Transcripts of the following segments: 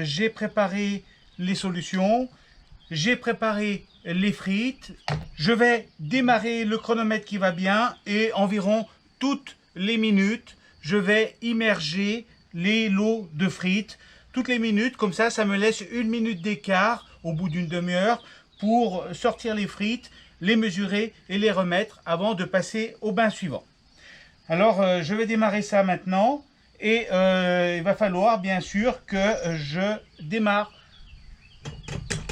J'ai préparé les solutions, j'ai préparé les frites. Je vais démarrer le chronomètre qui va bien et environ toutes les minutes, je vais immerger les lots de frites. Toutes les minutes, comme ça me laisse une minute d'écart au bout d'une demi-heure pour sortir les frites, les mesurer et les remettre avant de passer au bain suivant. Alors, je vais démarrer ça maintenant. Et il va falloir bien sûr que je démarre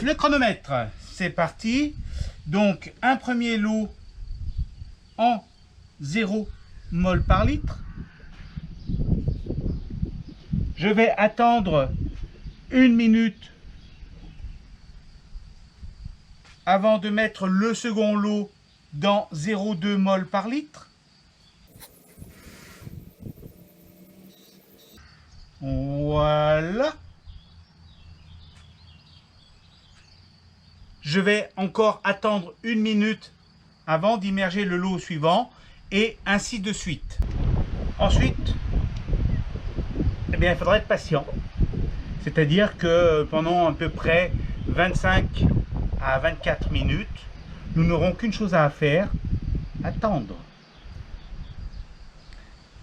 le chronomètre. C'est parti. Donc un premier lot en 0 mol par litre. Je vais attendre 1 minute avant de mettre le second lot dans 0,2 mol par litre. Voilà. Je vais encore attendre 1 minute avant d'immerger le lot suivant et ainsi de suite. Ensuite, eh bien, il faudra être patient. C'est-à-dire que pendant à peu près 25 à 24 minutes, nous n'aurons qu'une chose à faire, attendre.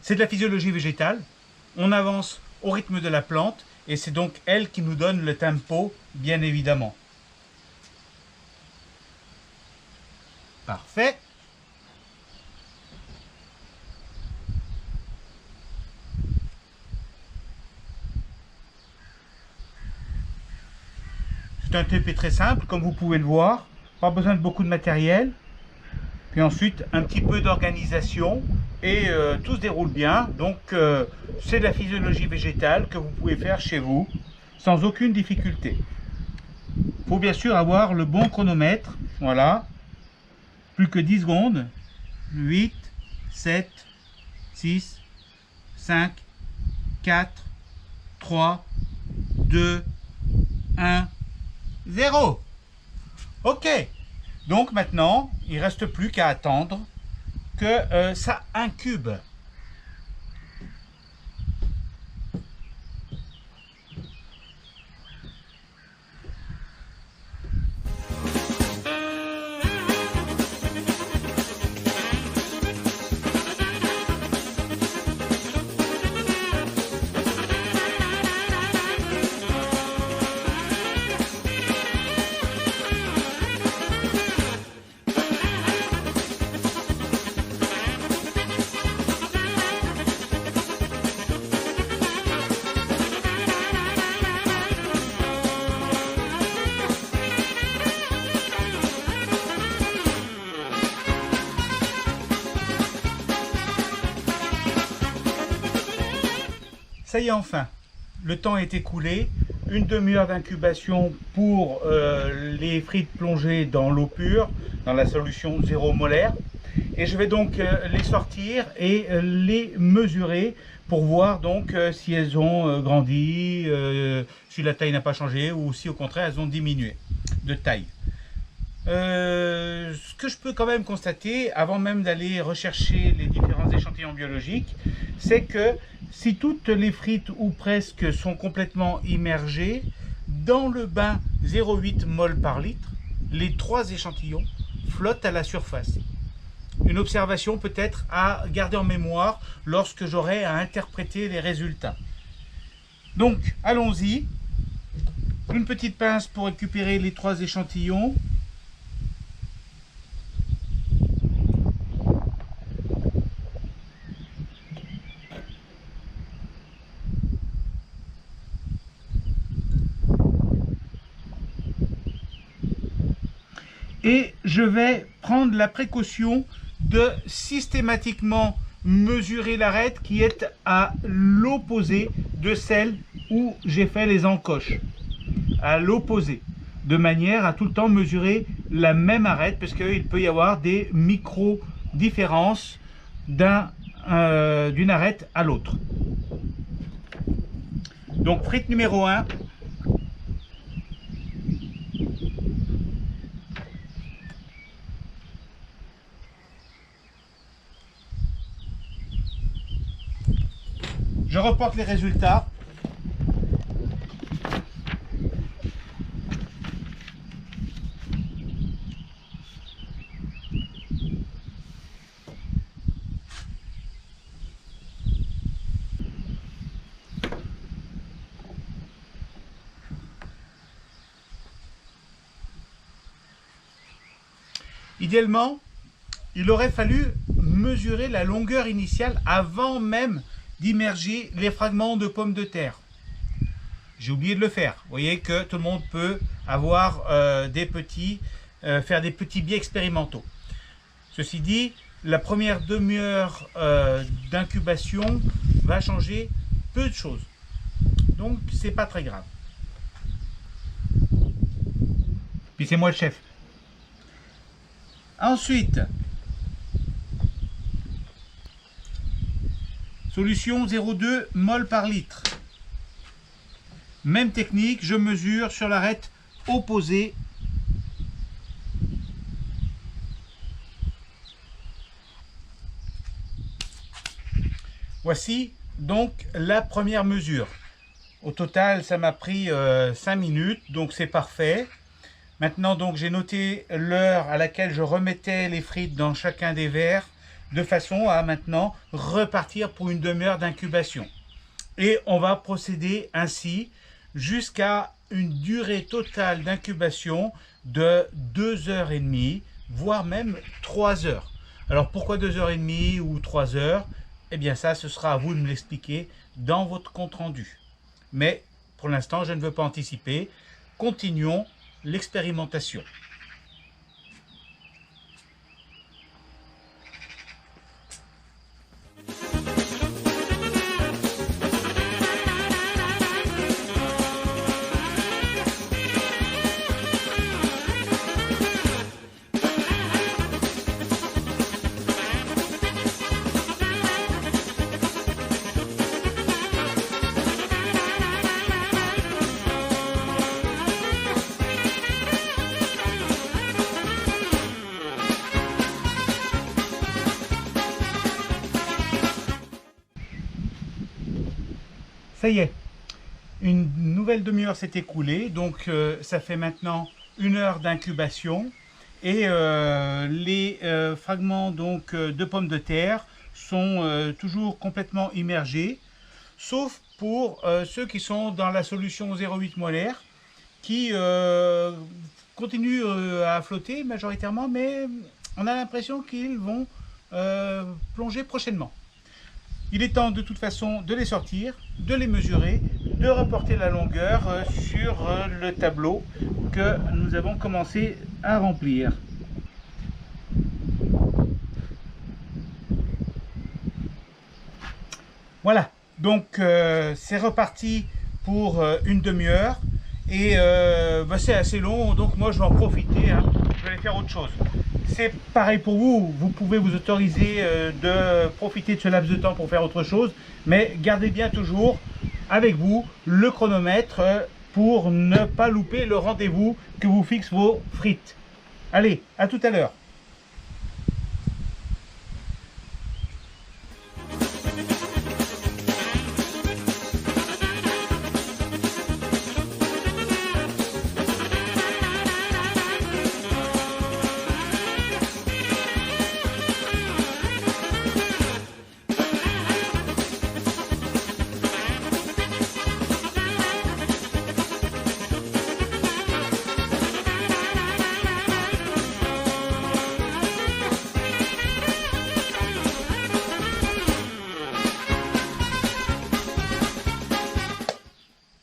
C'est de la physiologie végétale. On avance au rythme de la plante et c'est donc elle qui nous donne le tempo, bien évidemment. Parfait. C'est un TP très simple, comme vous pouvez le voir. Pas besoin de beaucoup de matériel. Puis ensuite, un petit peu d'organisation et tout se déroule bien. Donc, c'est de la physiologie végétale que vous pouvez faire chez vous sans aucune difficulté. Il faut bien sûr avoir le bon chronomètre. Voilà. Plus que 10 secondes. 8, 7, 6, 5, 4, 3, 2, 1, 0. Ok. Donc maintenant, il ne reste plus qu'à attendre que ça incube. Ça y est, enfin, le temps est écoulé. Une demi-heure d'incubation pour les frites plongées dans l'eau pure, dans la solution 0 molaire. Et je vais donc les sortir et les mesurer pour voir donc si elles ont grandi, si la taille n'a pas changé ou si au contraire elles ont diminué de taille. Ce que je peux quand même constater, avant même d'aller rechercher les différents échantillons biologiques, c'est que si toutes les frites ou presque sont complètement immergées, dans le bain 0,8 mol par litre, les 3 échantillons flottent à la surface. Une observation peut-être à garder en mémoire lorsque j'aurai à interpréter les résultats. Donc, allons-y. Une petite pince pour récupérer les 3 échantillons. Et je vais prendre la précaution de systématiquement mesurer l'arête qui est à l'opposé de celle où j'ai fait les encoches. À l'opposé. De manière à tout le temps mesurer la même arête parce qu'il peut y avoir des micro-différences d'une arête à l'autre. Donc frite numéro 1. Je reporte les résultats. Idéalement, il aurait fallu mesurer la longueur initiale avant même d'immerger les fragments de pommes de terre. J'ai oublié de le faire. Vous voyez que tout le monde peut avoir faire des petits biais expérimentaux. Ceci dit, la première demi-heure d'incubation va changer peu de choses. Donc, c'est pas très grave. Puis c'est moi le chef. Ensuite, solution 0,2 mol par litre. Même technique, je mesure sur l'arête opposée. Voici donc la première mesure. Au total, ça m'a pris 5 minutes, donc c'est parfait. Maintenant, donc, j'ai noté l'heure à laquelle je remettais les frites dans chacun des verres, de façon à maintenant repartir pour une demi-heure d'incubation. Et on va procéder ainsi jusqu'à une durée totale d'incubation de 2h30, voire même 3 heures. Alors pourquoi 2h30 ou 3 heures? Eh bien ça, ce sera à vous de me l'expliquer dans votre compte-rendu. Mais pour l'instant, je ne veux pas anticiper. Continuons l'expérimentation. Ça y est, une nouvelle demi-heure s'est écoulée, donc ça fait maintenant 1 heure d'incubation et les fragments donc, de pommes de terre sont toujours complètement immergés, sauf pour ceux qui sont dans la solution 0,8 molaire qui continuent à flotter majoritairement, mais on a l'impression qu'ils vont plonger prochainement. Il est temps de toute façon de les sortir, de les mesurer, de reporter la longueur sur le tableau que nous avons commencé à remplir. Voilà, donc c'est reparti pour une demi-heure et c'est assez long, donc moi je vais en profiter, hein. Je vais aller faire autre chose. C'est pareil pour vous, vous pouvez vous autoriser de profiter de ce laps de temps pour faire autre chose, mais gardez bien toujours avec vous le chronomètre pour ne pas louper le rendez-vous que vous fixent vos frites. Allez, à tout à l'heure.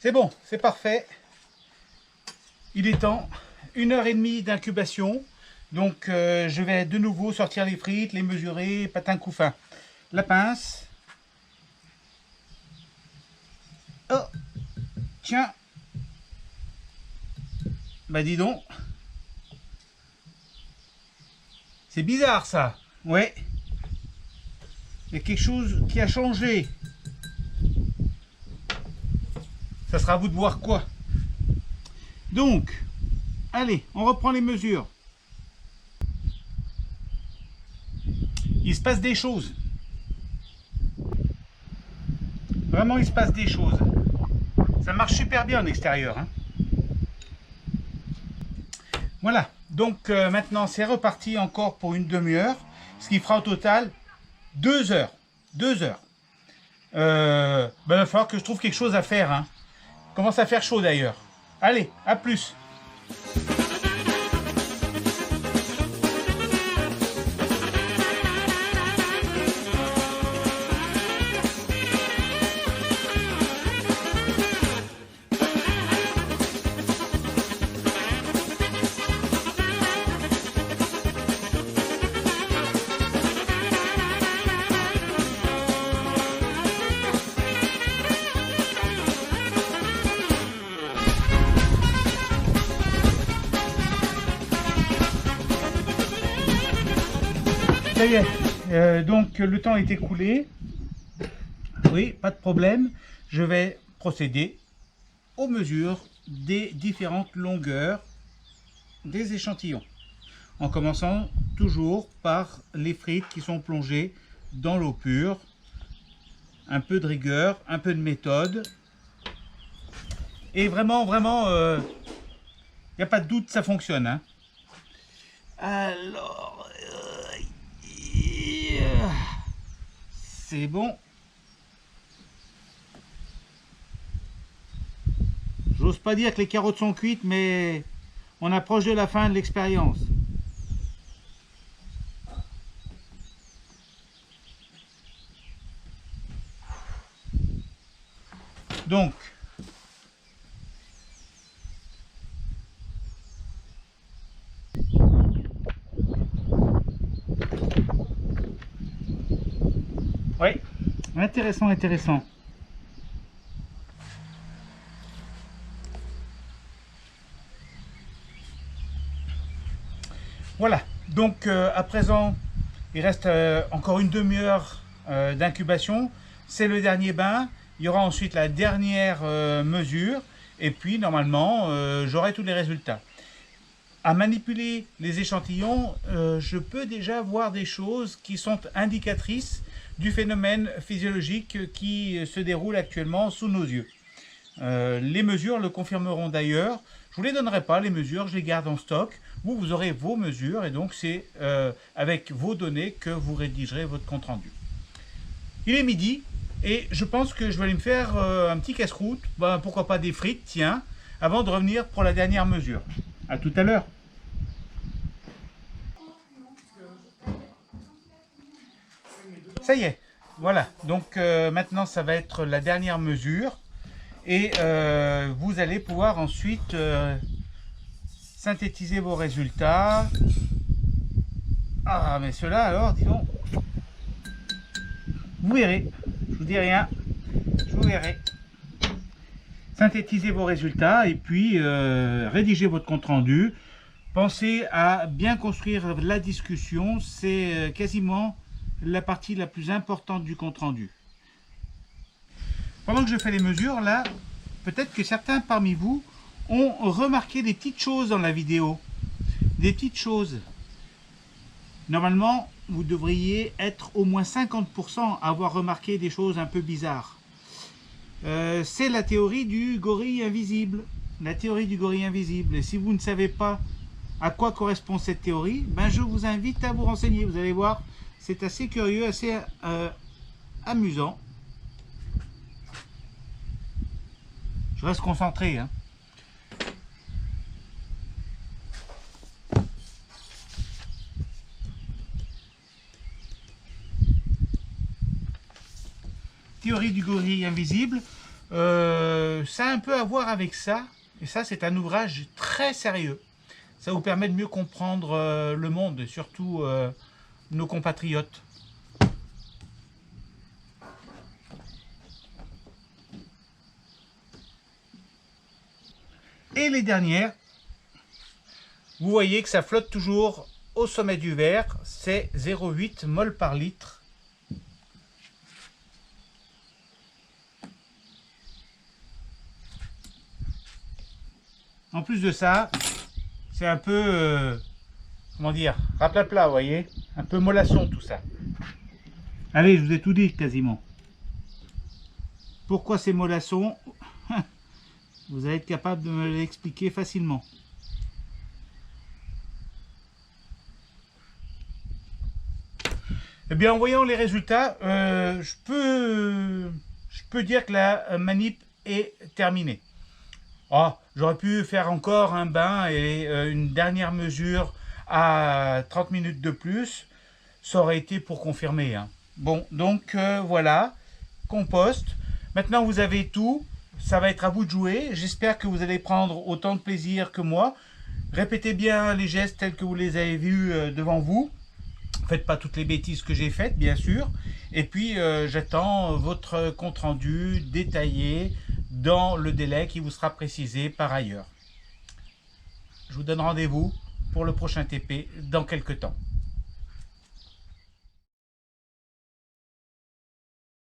C'est bon, c'est parfait. Il est temps. 1h30 d'incubation. Donc je vais de nouveau sortir les frites, les mesurer, patin couffin. La pince. Oh, tiens. Bah dis donc. C'est bizarre ça. Ouais. Il y a quelque chose qui a changé. Ça sera à vous de voir quoi. Donc, allez, on reprend les mesures. Il se passe des choses. Vraiment, il se passe des choses. Ça marche super bien en extérieur, hein. Voilà, donc maintenant c'est reparti encore pour une demi-heure, ce qui fera au total 2 heures. 2 heures. Il va falloir que je trouve quelque chose à faire, hein. Commence à faire chaud d'ailleurs. Allez, à plus. Ça y est, donc le temps est écoulé. Oui, pas de problème. Je vais procéder aux mesures des différentes longueurs des échantillons. En commençant toujours par les frites qui sont plongées dans l'eau pure. Un peu de rigueur, un peu de méthode. Et vraiment, il n'y a pas de doute, ça fonctionne. Hein. Alors, c'est bon. J'ose pas dire que les carottes sont cuites, mais on approche de la fin de l'expérience. Donc, oui, intéressant, intéressant. Voilà, donc à présent, il reste encore une demi-heure d'incubation. C'est le dernier bain. Il y aura ensuite la dernière mesure. Et puis, normalement, j'aurai tous les résultats. À manipuler les échantillons, je peux déjà voir des choses qui sont indicatrices du phénomène physiologique qui se déroule actuellement sous nos yeux. Les mesures le confirmeront d'ailleurs. Je ne vous les donnerai pas, les mesures, je les garde en stock. Vous aurez vos mesures et donc c'est avec vos données que vous rédigerez votre compte rendu. Il est midi et je pense que je vais aller me faire un petit casse-croûte, pourquoi pas des frites, tiens, avant de revenir pour la dernière mesure. À tout à l'heure. Ça y est, voilà, donc maintenant ça va être la dernière mesure. Et vous allez pouvoir ensuite synthétiser vos résultats. Ah, mais ceux-là, alors, dis donc. Vous verrez. Je vous dis rien. Je vous verrai. Synthétisez vos résultats et puis rédigez votre compte-rendu. Pensez à bien construire la discussion. C'est quasiment la partie la plus importante du compte-rendu. Pendant que je fais les mesures, là, peut-être que certains parmi vous ont remarqué des petites choses dans la vidéo. Des petites choses. Normalement, vous devriez être au moins 50% à avoir remarqué des choses un peu bizarres. C'est la théorie du gorille invisible. La théorie du gorille invisible. Et si vous ne savez pas à quoi correspond cette théorie, ben je vous invite à vous renseigner. Vous allez voir, c'est assez curieux, assez amusant. Je reste concentré. Hein. Théorie du gorille invisible, ça a un peu à voir avec ça. Et ça, c'est un ouvrage très sérieux. Ça vous permet de mieux comprendre le monde et surtout nos compatriotes. Et les dernières, vous voyez que ça flotte toujours au sommet du verre, c'est 0,8 mol par litre. En plus de ça, c'est un peu, comment dire, raplapla, vous voyez, un peu mollasson tout ça. Allez, je vous ai tout dit quasiment. Pourquoi c'est mollasson? Vous allez être capable de me l'expliquer facilement. Eh bien, en voyant les résultats, je peux dire que la manip est terminée. Oh, j'aurais pu faire encore un bain et une dernière mesure à 30 minutes de plus. Ça aurait été pour confirmer. Hein. Bon, donc voilà, compost. Maintenant, vous avez tout. Ça va être à vous de jouer. J'espère que vous allez prendre autant de plaisir que moi. Répétez bien les gestes tels que vous les avez vus devant vous. Faites pas toutes les bêtises que j'ai faites, bien sûr. Et puis, j'attends votre compte-rendu détaillé dans le délai qui vous sera précisé par ailleurs. Je vous donne rendez-vous pour le prochain TP dans quelques temps.